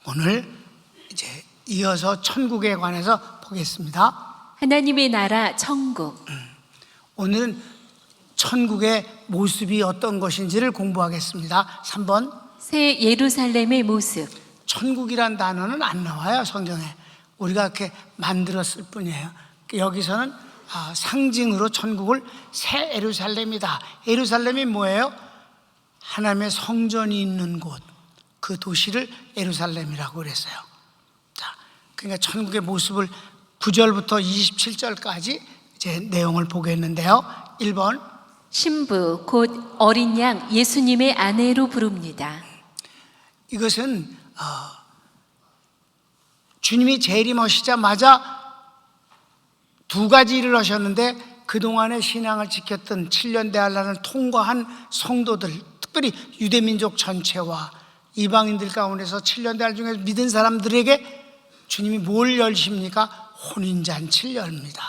오늘 이제 이어서 천국에 관해서 보겠습니다. 하나님의 나라 천국. 오늘은 천국의 모습이 어떤 것인지를 공부하겠습니다. 3번. 새 예루살렘의 모습. 천국이란 단어는 안 나와요, 성경에. 우리가 이렇게 만들었을 뿐이에요. 여기서는 상징으로 천국을 새 예루살렘이다. 예루살렘이 뭐예요? 하나님의 성전이 있는 곳, 그 도시를 예루살렘이라고 그랬어요. 자, 그러니까 천국의 모습을 9절부터 27절까지 이제 내용을 보겠는데요. 1번. 신부 곧 어린 양 예수님의 아내로 부릅니다. 이것은 주님이 재림하시자마자 두 가지 일을 하셨는데 그동안의 신앙을 지켰던 7년 대환란을 통과한 성도들, 특별히 유대민족 전체와 이방인들 가운데서 7년 대환란 중에 믿은 사람들에게 주님이 뭘 열십니까? 혼인잔치를 열립니다.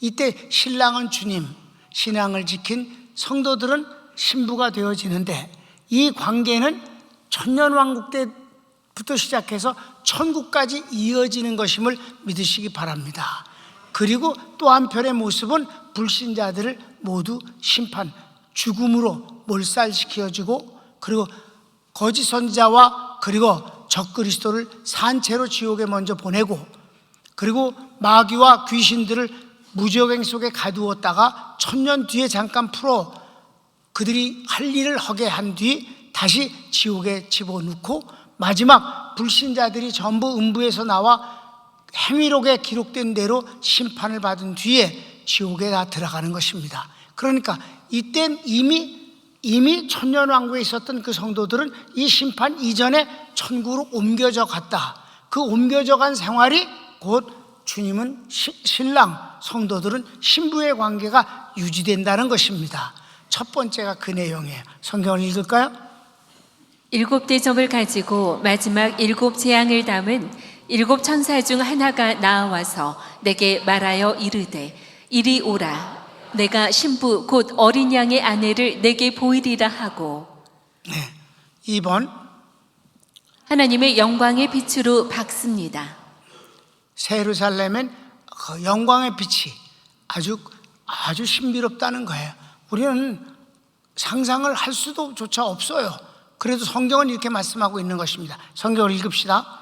이때 신랑은 주님, 신앙을 지킨 성도들은 신부가 되어지는데, 이 관계는 천년왕국 때부터 시작해서 천국까지 이어지는 것임을 믿으시기 바랍니다. 그리고 또 한편의 모습은 불신자들을 모두 심판, 죽음으로 몰살시켜주고, 그리고 거짓 선지자와 그리고 적그리스도를 산채로 지옥에 먼저 보내고, 그리고 마귀와 귀신들을 무지역행 속에 가두었다가 천년 뒤에 잠깐 풀어 그들이 할 일을 하게 한 뒤 다시 지옥에 집어넣고, 마지막 불신자들이 전부 음부에서 나와 행위록에 기록된 대로 심판을 받은 뒤에 지옥에 다 들어가는 것입니다. 그러니까 이땐 이미 천년왕국에 있었던 그 성도들은 이 심판 이전에 천국으로 옮겨져 갔다. 그 옮겨져 간 생활이 곧 주님은 신랑, 성도들은 신부의 관계가 유지된다는 것입니다. 첫 번째가 그 내용이에요. 성경을 읽을까요? 7 대접을 가지고 마지막 7 재앙을 담은 7 천사 중 하나가 나와서 내게 말하여 이르되, 이리 오라. 내가 신부 곧 어린 양의 아내를 내게 보이리라 하고. 네. 2번. 하나님의 영광의 빛으로 밝습니다. 새 예루살렘엔 그 영광의 빛이 아주 신비롭다는 거예요. 우리는 상상을 할 수도 조차 없어요. 그래도 성경은 이렇게 말씀하고 있는 것입니다. 성경을 읽읍시다.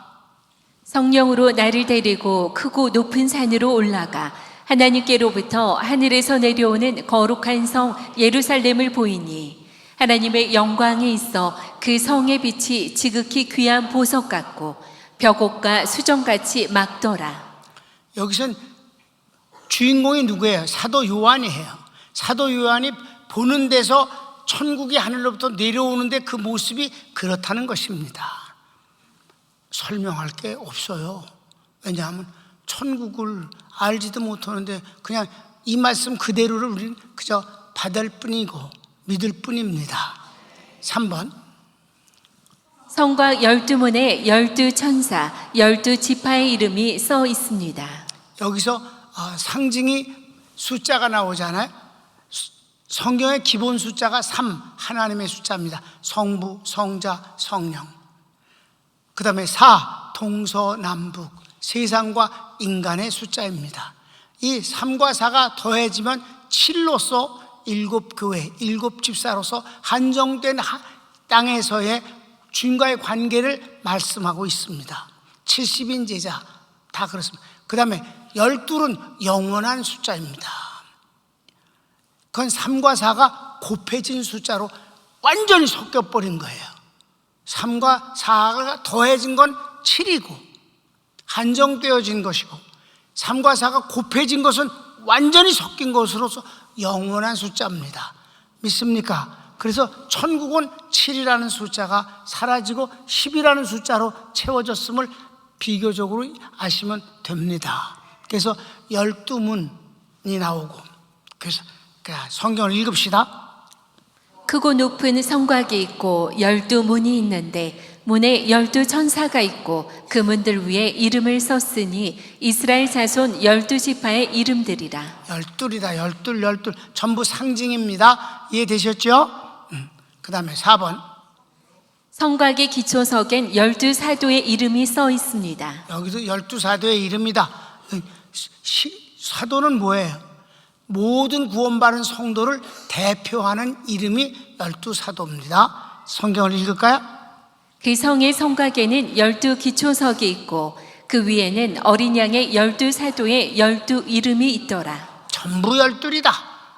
성령으로 나를 데리고 크고 높은 산으로 올라가 하나님께로부터 하늘에서 내려오는 거룩한 성 예루살렘을 보이니, 하나님의 영광이 있어 그 성의 빛이 지극히 귀한 보석 같고 벽옥과 수정같이 막더라. 여기선 주인공이 누구예요? 사도 요한이에요. 사도 요한이 보는 데서 천국이 하늘로부터 내려오는데 그 모습이 그렇다는 것입니다. 설명할 게 없어요. 왜냐하면 천국을 알지도 못하는데 그냥 이 말씀 그대로를 우리는 그저 받을 뿐이고 믿을 뿐입니다. 3번. 성곽 12문에 12 천사 12 지파의 이름이 써 있습니다. 여기서 상징이 숫자가 나오잖아요. 성경의 기본 숫자가 3, 하나님의 숫자입니다. 성부, 성자, 성령. 그 다음에 4, 동서남북, 세상과 인간의 숫자입니다. 이 3과 4가 더해지면 7로서 7교회, 7집사로서 한정된 땅에서의 주님과의 관계를 말씀하고 있습니다. 70인 제자 다 그렇습니다. 그 다음에 12는 영원한 숫자입니다. 그건 3과 4가 곱해진 숫자로 완전히 섞여버린 거예요. 3과 4가 더해진 건 7이고 한정되어진 것이고, 3과 4가 곱해진 것은 완전히 섞인 것으로서 영원한 숫자입니다. 믿습니까? 그래서 천국은 7이라는 숫자가 사라지고 10이라는 숫자로 채워졌음을 비교적으로 아시면 됩니다. 그래서 12문이 나오고, 그래서 성경을 읽읍시다. 크고 높은 성곽이 있고 12문이 있는데 문에 12 천사가 있고 그 문들 위에 이름을 썼으니 이스라엘 자손 12 지파의 이름들이라. 12이다. 12 전부 상징입니다. 이해되셨죠? 그 다음에 4번. 성곽의 기초석엔 12사도의 이름이 써 있습니다. 여기도 12사도의 이름이다. 사도는 뭐예요? 모든 구원받은 성도를 대표하는 이름이 12사도입니다. 성경을 읽을까요? 그 성의 성곽에는 12기초석이 있고 그 위에는 어린 양의 12사도의 12 이름이 있더라. 전부 12이다.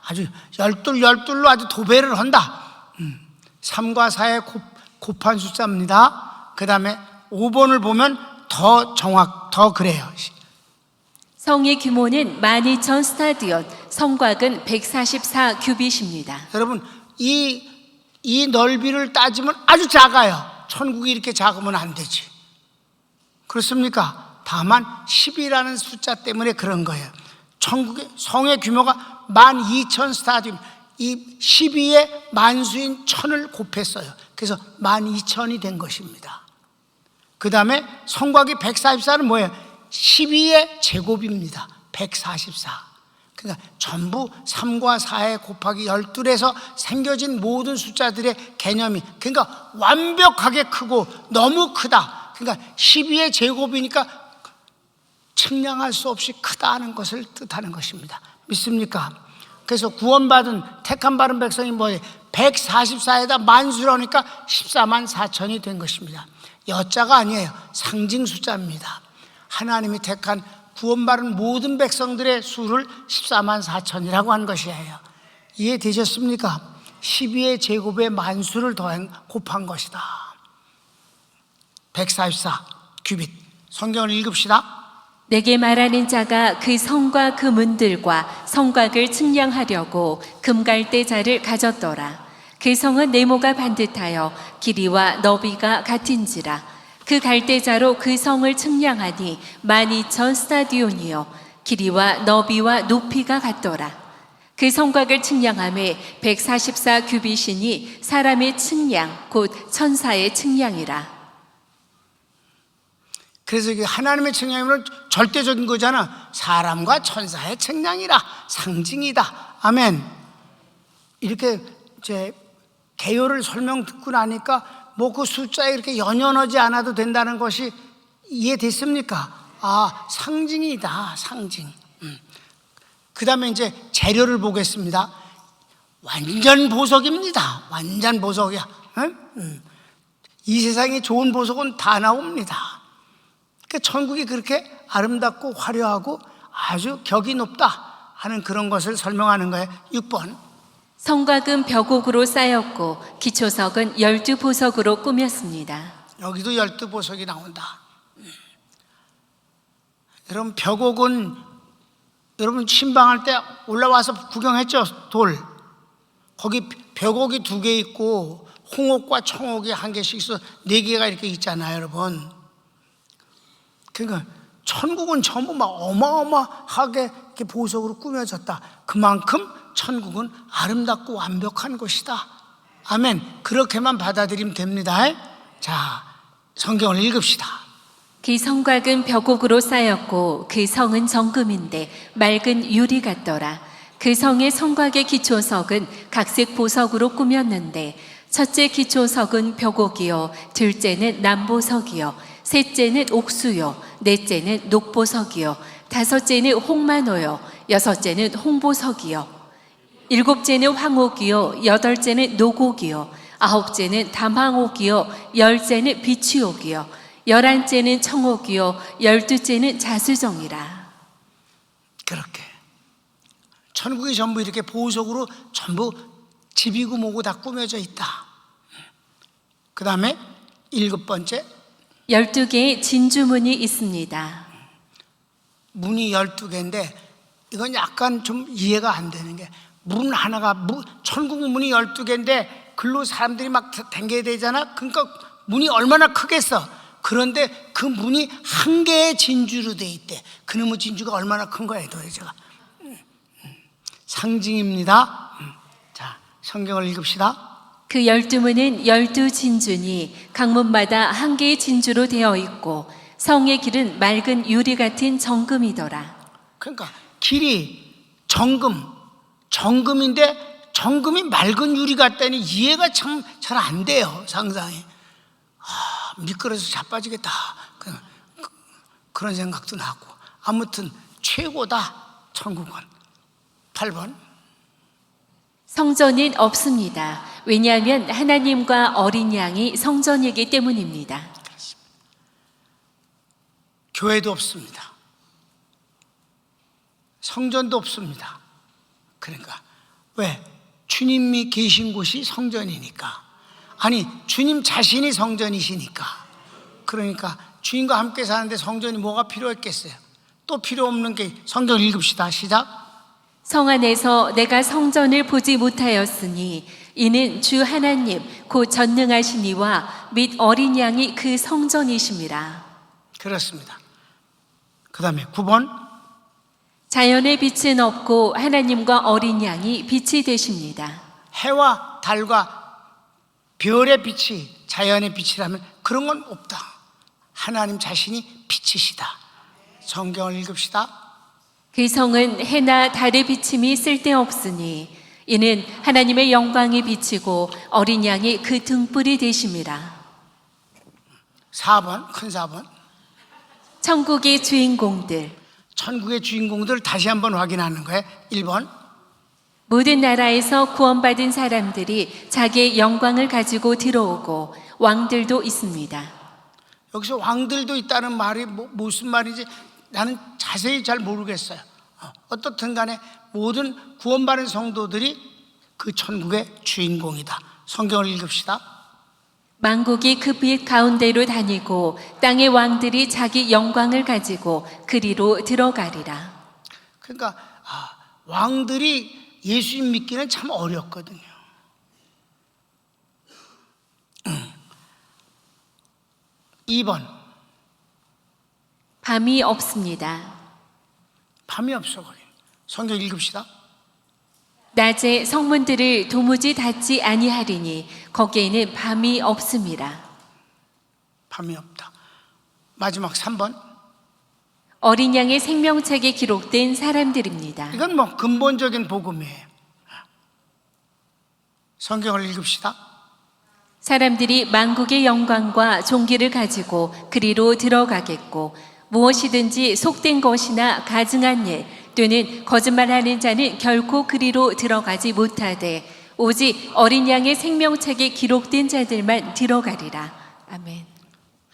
아주 12로 아주 도배를 한다. 3과 4의 곱한 숫자입니다. 그 다음에 5번을 보면 더 그래요. 성의 규모는 12,000 스타디온, 성곽은 144 규빗입니다. 여러분, 이 넓이를 따지면 아주 작아요. 천국이 이렇게 작으면 안 되지. 그렇습니까? 다만 10이라는 숫자 때문에 그런 거예요. 천국의 성의 규모가 12,000 스타디움, 이 12에 만수인 1000을 곱했어요. 그래서 12,000이 된 것입니다. 그 다음에 성곽이 144는 뭐예요? 12의 제곱입니다. 144. 그러니까 전부 3과 4의 곱하기 12에서 생겨진 모든 숫자들의 개념이, 그러니까 완벽하게 크고 너무 크다. 그러니까 12의 제곱이니까 측량할 수 없이 크다는 것을 뜻하는 것입니다. 믿습니까? 그래서 구원받은 택함 받은 백성이 뭐예요? 144에다 만수라니까 14만 4천이 된 것입니다. 여자가 아니에요. 상징 숫자입니다. 하나님이 택한 구원받은 모든 백성들의 수를 14만 4천이라고 한 것이에요. 이해되셨습니까? 12의 제곱에 만수를 곱한 것이다. 144 규빗. 성경을 읽읍시다. 내게 말하는 자가 그 성과 그 문들과 성곽을 측량하려고 금갈대자를 가졌더라. 그 성은 네모가 반듯하여 길이와 너비가 같은지라. 그 갈대자로 그 성을 측량하니 12,000 스타디온이요 길이와 너비와 높이가 같더라. 그 성곽을 측량함에 144 규빗이니 사람의 측량 곧 천사의 측량이라. 그래서 이게 하나님의 측량이면 절대적인 거잖아. 사람과 천사의 측량이라, 상징이다. 아멘. 이렇게 이제 개요를 설명 듣고 나니까 뭐 그 숫자에 이렇게 연연하지 않아도 된다는 것이 이해됐습니까? 아, 상징이다, 상징. 그 다음에 이제 재료를 보겠습니다. 완전 보석입니다. 완전 보석이야. 이 세상에 좋은 보석은 다 나옵니다. 그러니까 천국이 그렇게 아름답고 화려하고 아주 격이 높다 하는 그런 것을 설명하는 거예요. 6번. 성곽은 벽옥으로 쌓였고 기초석은 12보석으로 꾸몄습니다. 여기도 12보석이 나온다. 여러분, 벽옥은 여러분 신방할 때 올라와서 구경했죠? 돌. 거기 벽옥이 2개 있고 홍옥과 청옥이 1개씩 있어 4개가 이렇게 있잖아요, 여러분. 그러니까 천국은 전부 막 어마어마하게 이렇게 보석으로 꾸며졌다. 그만큼 천국은 아름답고 완벽한 곳이다. 아멘. 그렇게만 받아들이면 됩니다. 자, 성경을 읽읍시다. 그 성곽은 벽옥으로 쌓였고 그 성은 정금인데 맑은 유리 같더라. 그 성의 성곽의 기초석은 각색 보석으로 꾸몄는데 첫째 기초석은 벽옥이요 둘째는 남보석이요 셋째는 옥수요 넷째는 녹보석이요 다섯째는 홍만호요 여섯째는 홍보석이요 일곱째는 황옥이요 여덟째는 녹옥이요 아홉째는 담황옥이요 열째는 비취옥이요 11째는 청옥이요 12째는 자수정이라. 그렇게 천국이 전부 이렇게 보석으로 전부 집이고 뭐고 다 꾸며져 있다. 그 다음에 7번째 12개의 진주문이 있습니다. 문이 12개인데 이건 약간 좀 이해가 안 되는 게, 문 하나가 천국 문이 12개인데 글로 사람들이 막 댕겨야 되잖아. 그러니까 문이 얼마나 크겠어. 그런데 그 문이 1개의 진주로 돼 있대. 그놈의 진주가 얼마나 큰 거예요, 도대체가. 상징입니다. 자, 성경을 읽읍시다. 그 12문은 12진주니 각문마다 1개의 진주로 되어 있고 성의 길은 맑은 유리 같은 정금이더라. 그러니까 길이 정금인데 정금이 맑은 유리 같다니 이해가 참 잘 안 돼요, 상상이. 미끄러져서 자빠지겠다. 그런 생각도 나고. 아무튼 최고다, 천국은. 8번. 성전은 없습니다. 왜냐하면 하나님과 어린 양이 성전이기 때문입니다. 교회도 없습니다. 성전도 없습니다. 그러니까 왜? 주님이 계신 곳이 성전이니까. 아니, 주님 자신이 성전이시니까. 그러니까 주님과 함께 사는데 성전이 뭐가 필요했겠어요? 또 필요 없는 게, 성경 읽읍시다. 시작. 성 안에서 내가 성전을 보지 못하였으니 이는 주 하나님 곧 전능하신 이와 및 어린 양이 그 성전이심이라. 그렇습니다. 그 다음에 9번. 자연의 빛은 없고 하나님과 어린 양이 빛이 되십니다. 해와 달과 별의 빛이 자연의 빛이라면 그런 건 없다. 하나님 자신이 빛이시다. 성경을 읽읍시다. 그 성은 해나 달의 비침이 쓸데없으니 이는 하나님의 영광이 비치고 어린 양이 그 등불이 되심이라. 4번, 큰 4번. 천국의 주인공들. 천국의 주인공들을 다시 한번 확인하는 거예요. 1번. 모든 나라에서 구원받은 사람들이 자기의 영광을 가지고 들어오고 왕들도 있습니다. 여기서 왕들도 있다는 말이 무슨 말인지 나는 자세히 잘 모르겠어요. 어떻든 간에 모든 구원받은 성도들이 그 천국의 주인공이다. 성경을 읽읍시다. 만국이 그 빛 가운데로 다니고 땅의 왕들이 자기 영광을 가지고 그리로 들어가리라. 그러니까 왕들이 예수님 믿기는 참 어렵거든요. 2번. 밤이 없습니다. 밤이 없어. 성경 읽읍시다. 낮에 성문들을 도무지 닫지 아니하리니 거기에는 밤이 없습니다. 밤이 없다. 마지막 3번. 어린 양의 생명책에 기록된 사람들입니다. 이건 뭐 근본적인 복음이에요. 성경을 읽읍시다. 사람들이 만국의 영광과 존귀를 가지고 그리로 들어가겠고 무엇이든지 속된 것이나 가증한 일 또는 거짓말하는 자는 결코 그리로 들어가지 못하되 오직 어린 양의 생명책에 기록된 자들만 들어가리라. 아멘.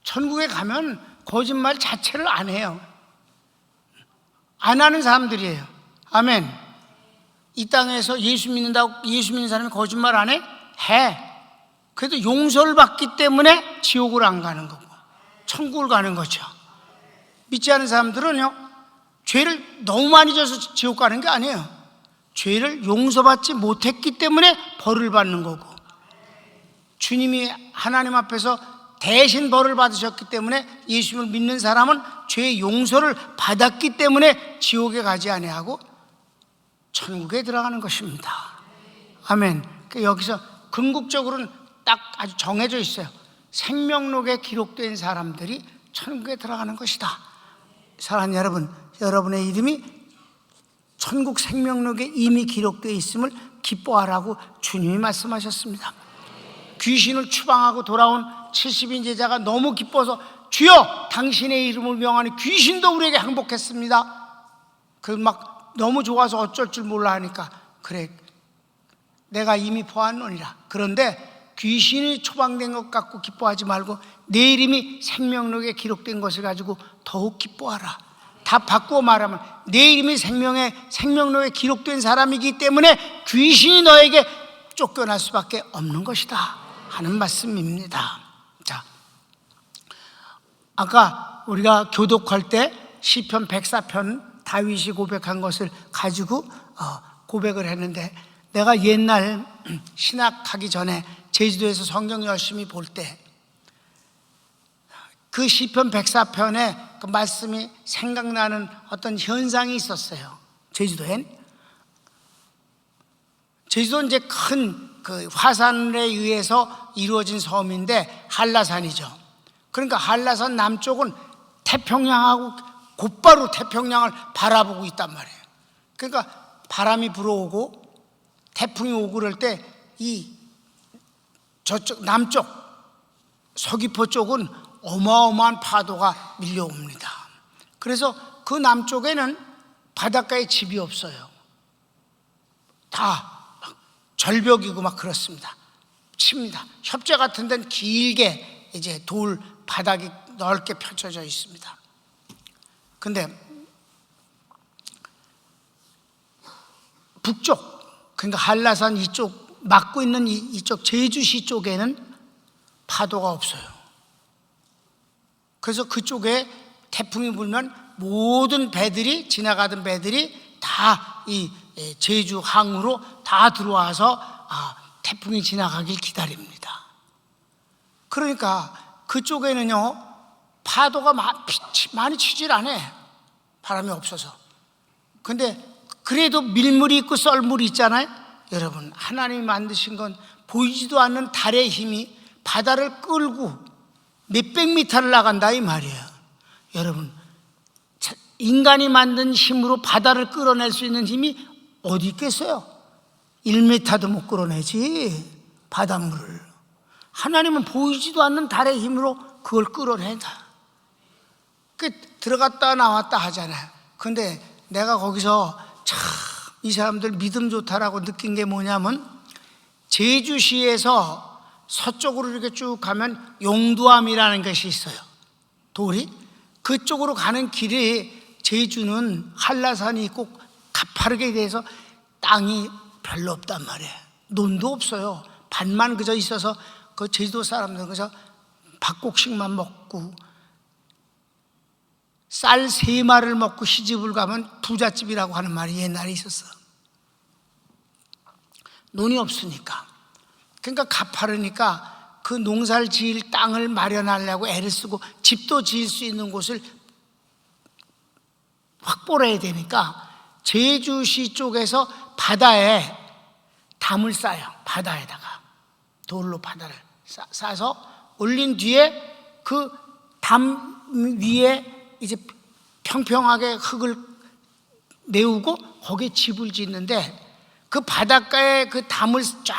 천국에 가면 거짓말 자체를 안 해요. 안 하는 사람들이에요. 아멘. 이 땅에서 예수 믿는다고 예수 믿는 사람이 거짓말 안 해? 해. 그래도 용서를 받기 때문에 지옥을 안 가는 거고 천국을 가는 거죠. 믿지 않은 사람들은요, 죄를 너무 많이 져서 지옥 가는 게 아니에요. 죄를 용서받지 못했기 때문에 벌을 받는 거고, 주님이 하나님 앞에서 대신 벌을 받으셨기 때문에 예수님을 믿는 사람은 죄의 용서를 받았기 때문에 지옥에 가지 아니하고 천국에 들어가는 것입니다. 아멘. 여기서 궁극적으로는 딱 아주 정해져 있어요. 생명록에 기록된 사람들이 천국에 들어가는 것이다. 사랑하는 여러분, 여러분의 이름이 천국 생명록에 이미 기록되어 있음을 기뻐하라고 주님이 말씀하셨습니다. 귀신을 추방하고 돌아온 70인 제자가 너무 기뻐서 주여 당신의 이름을 명하니 귀신도 우리에게 항복했습니다. 그 막 너무 좋아서 어쩔 줄 몰라 하니까 그래 내가 이미 보았노니라. 그런데 귀신이 추방된 것 갖고 기뻐하지 말고 내 이름이 생명록에 기록된 것을 가지고 더욱 기뻐하라. 다 바꾸어 말하면 내 이름이 생명록에 기록된 사람이기 때문에 귀신이 너에게 쫓겨날 수밖에 없는 것이다 하는 말씀입니다. 자, 아까 우리가 교독할 때 시편 104편 다윗이 고백한 것을 가지고 고백을 했는데, 내가 옛날 신학하기 전에 제주도에서 성경 열심히 볼 때 그 시편 104편에 그 말씀이 생각나는 어떤 현상이 있었어요. 제주도엔. 제주도는 이제 큰 그 화산에 의해서 이루어진 섬인데 한라산이죠. 그러니까 한라산 남쪽은 태평양하고 곧바로 태평양을 바라보고 있단 말이에요. 그러니까 바람이 불어오고 태풍이 오고 그럴 때 이 저쪽 남쪽 서귀포 쪽은 어마어마한 파도가 밀려옵니다. 그래서 그 남쪽에는 바닷가에 집이 없어요. 다 막 절벽이고 막 그렇습니다. 칩니다. 협재 같은 데는 길게 이제 돌 바닥이 넓게 펼쳐져 있습니다. 근데 북쪽, 그러니까 한라산 이쪽 막고 있는 이쪽 제주시 쪽에는 파도가 없어요. 그래서 그쪽에 태풍이 불면 모든 배들이, 지나가던 배들이 다 이 제주 항으로 다 들어와서 태풍이 지나가길 기다립니다. 그러니까 그쪽에는요 파도가 많이 치질 않아요. 바람이 없어서. 근데 그래도 밀물이 있고 썰물이 있잖아요. 여러분, 하나님이 만드신 건 보이지도 않는 달의 힘이 바다를 끌고 몇백 미터를 나간다 이 말이에요. 여러분, 인간이 만든 힘으로 바다를 끌어낼 수 있는 힘이 어디 있겠어요? 1m도 못 끌어내지 바닷물을. 하나님은 보이지도 않는 달의 힘으로 그걸 끌어낸다. 들어갔다 나왔다 하잖아요. 근데 내가 거기서 참 이 사람들 믿음 좋다라고 느낀 게 뭐냐면, 제주시에서 서쪽으로 이렇게 쭉 가면 용두암이라는 것이 있어요. 돌이. 그쪽으로 가는 길이, 제주는 한라산이 있고 가파르게 돼서 땅이 별로 없단 말이에요. 논도 없어요. 밭만 그저 있어서 그 제주도 사람들은 그저 밥곡식만 먹고 쌀 3마리를 먹고 시집을 가면 부잣집이라고 하는 말이 옛날에 있었어. 논이 없으니까. 그러니까 가파르니까 그 농사를 지을 땅을 마련하려고 애를 쓰고 집도 지을 수 있는 곳을 확보를 해야 되니까 제주시 쪽에서 바다에 담을 쌓아요. 바다에다가 돌로 바다를 싸서 올린 뒤에 그 담 위에 이제 평평하게 흙을 메우고 거기에 집을 짓는데, 그 바닷가에 그 담을 쫙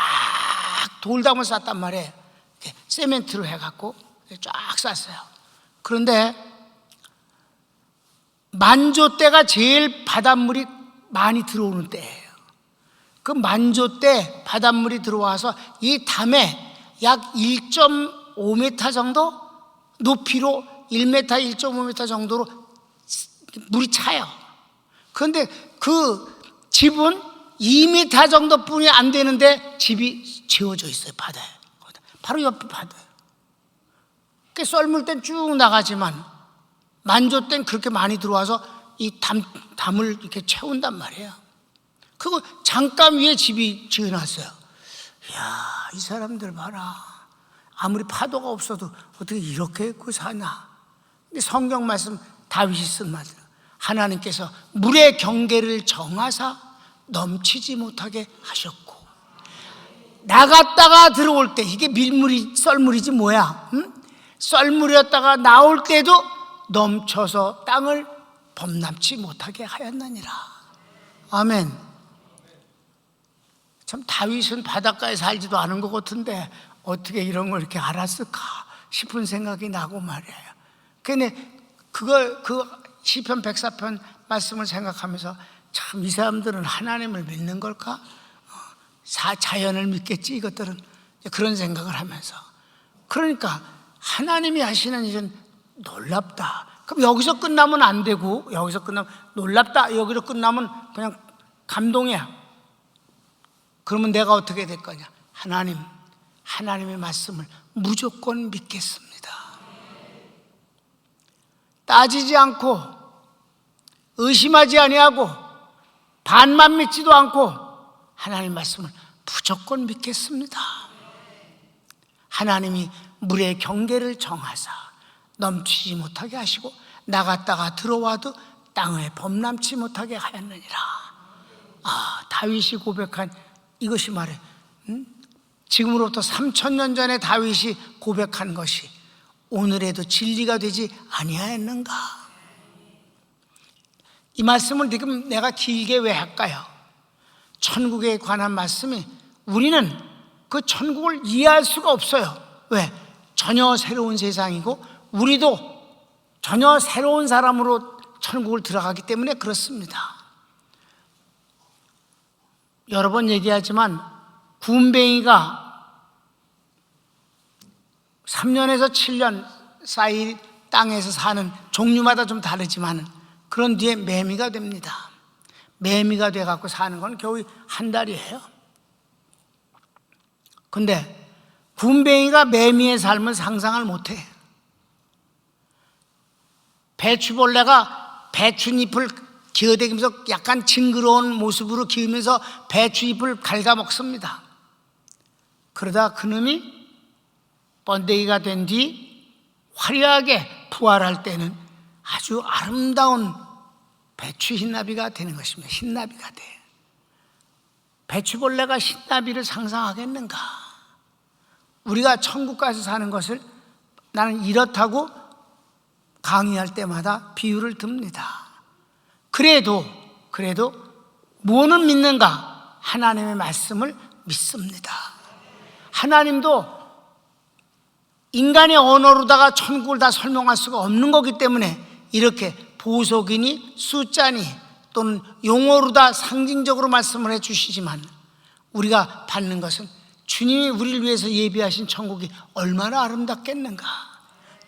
돌담을 쌓단 말이에요. 세멘트로 해갖고 쫙 쌌어요. 그런데 만조 때가 제일 바닷물이 많이 들어오는 때예요. 그 만조 때 바닷물이 들어와서 이 담에 약 1.5m 정도 높이로 1m, 1.5m 정도로 물이 차요. 그런데 그 집은 2m 정도뿐이 안 되는데 집이 지어져 있어요. 바다에. 바로 옆에 바다예요. 그 썰물 땐 쭉 나가지만 만조 땐 그렇게 많이 들어와서 이 담을 이렇게 채운단 말이에요. 그거 장감 위에 집이 지어놨어요. 이야, 이 사람들 봐라. 아무리 파도가 없어도 어떻게 이렇게 입고 사나. 근데 성경 말씀 다윗이 쓴 말이에요. 하나님께서 물의 경계를 정하사 넘치지 못하게 하셨고, 나갔다가 들어올 때, 이게 밀물이 썰물이지 뭐야, 응? 썰물이었다가 나올 때도 넘쳐서 땅을 범람치 못하게 하였느니라. 아멘. 참 다윗은 바닷가에 살지도 않은 것 같은데 어떻게 이런 걸 이렇게 알았을까 싶은 생각이 나고 말이에요. 근데 그 시편 104편 말씀을 생각하면서 참 이 사람들은 하나님을 믿는 걸까? 자연을 믿겠지 이것들은. 그런 생각을 하면서, 그러니까 하나님이 하시는 일은 놀랍다. 그럼 여기서 끝나면 안 되고, 여기서 끝나면 놀랍다, 여기서 끝나면 그냥 감동이야. 그러면 내가 어떻게 될 거냐? 하나님의 말씀을 무조건 믿겠습니다. 따지지 않고 의심하지 아니하고 반만 믿지도 않고 하나님 말씀을 무조건 믿겠습니다. 하나님이 물의 경계를 정하사 넘치지 못하게 하시고 나갔다가 들어와도 땅에 범람치 못하게 하였느니라. 다윗이 고백한 이것이 말해, 지금으로부터 3000년 전에 다윗이 고백한 것이 오늘에도 진리가 되지 아니하였는가? 이 말씀을 지금 내가 길게 왜 할까요? 천국에 관한 말씀이, 우리는 그 천국을 이해할 수가 없어요. 왜? 전혀 새로운 세상이고 우리도 전혀 새로운 사람으로 천국을 들어가기 때문에 그렇습니다. 여러 번 얘기하지만 군뱅이가 3년에서 7년 사이 땅에서 사는, 종류마다 좀 다르지만 그런 뒤에 매미가 됩니다. 매미가 돼갖고 사는 건 겨우 한 달이에요. 근데 군뱅이가 매미의 삶을 상상을 못해. 배추벌레가 배추잎을 기어다니면서 약간 징그러운 모습으로 기으면서 배추잎을 갉아먹습니다. 그러다 그놈이 번데기가 된 뒤 화려하게 부활할 때는 아주 아름다운 배추 흰나비가 되는 것입니다. 흰나비가 돼. 배추벌레가 흰나비를 상상하겠는가? 우리가 천국 가서 사는 것을 나는 이렇다고 강의할 때마다 비유를 듭니다. 그래도 뭐는 믿는가? 하나님의 말씀을 믿습니다. 하나님도 인간의 언어로다가 천국을 다 설명할 수가 없는 거기 때문에 이렇게 보석이니 숫자니 또는 용어로 다 상징적으로 말씀을 해주시지만 우리가 받는 것은 주님이 우리를 위해서 예비하신 천국이 얼마나 아름답겠는가.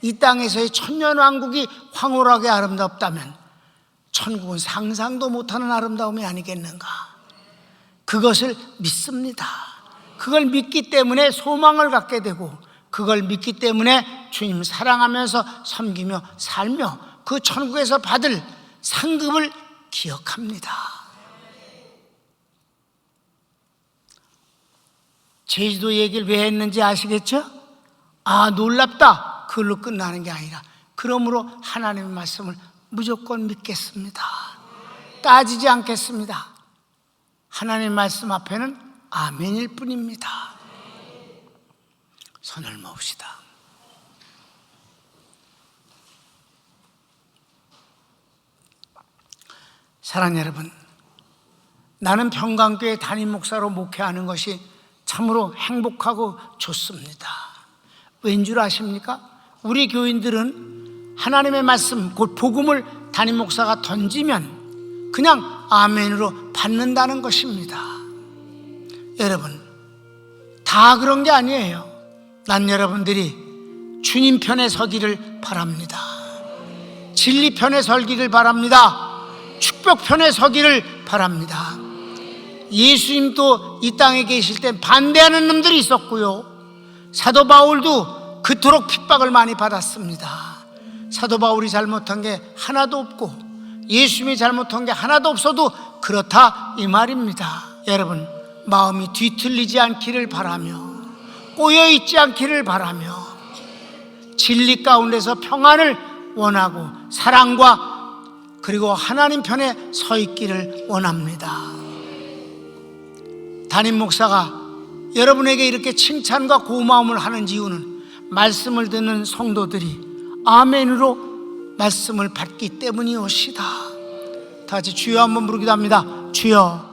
이 땅에서의 천년왕국이 황홀하게 아름답다면 천국은 상상도 못하는 아름다움이 아니겠는가. 그것을 믿습니다. 그걸 믿기 때문에 소망을 갖게 되고, 그걸 믿기 때문에 주님 사랑하면서 섬기며 살며 그 천국에서 받을 상급을 기억합니다. 제주도 얘기를 왜 했는지 아시겠죠? 아, 놀랍다, 그걸로 끝나는 게 아니라 그러므로 하나님의 말씀을 무조건 믿겠습니다. 따지지 않겠습니다. 하나님의 말씀 앞에는 아멘일 뿐입니다. 손을 모읍시다. 사랑하는 여러분, 나는 평강교회 담임 목사로 목회하는 것이 참으로 행복하고 좋습니다. 왠 줄 아십니까? 우리 교인들은 하나님의 말씀, 곧 복음을 담임 목사가 던지면 그냥 아멘으로 받는다는 것입니다. 여러분, 다 그런 게 아니에요. 난 여러분들이 주님 편에 서기를 바랍니다. 진리 편에 서기를 바랍니다. 축복 편에 서기를 바랍니다. 예수님도 이 땅에 계실 때 반대하는 놈들이 있었고요, 사도 바울도 그토록 핍박을 많이 받았습니다. 사도 바울이 잘못한 게 하나도 없고 예수님이 잘못한 게 하나도 없어도 그렇다 이 말입니다. 여러분, 마음이 뒤틀리지 않기를 바라며 꼬여있지 않기를 바라며 진리 가운데서 평안을 원하고 사랑과 그리고 하나님 편에 서 있기를 원합니다. 담임 목사가 여러분에게 이렇게 칭찬과 고마움을 하는 이유는 말씀을 듣는 성도들이 아멘으로 말씀을 받기 때문이옵시다. 다 같이 주여 한번 부르기도 합니다. 주여.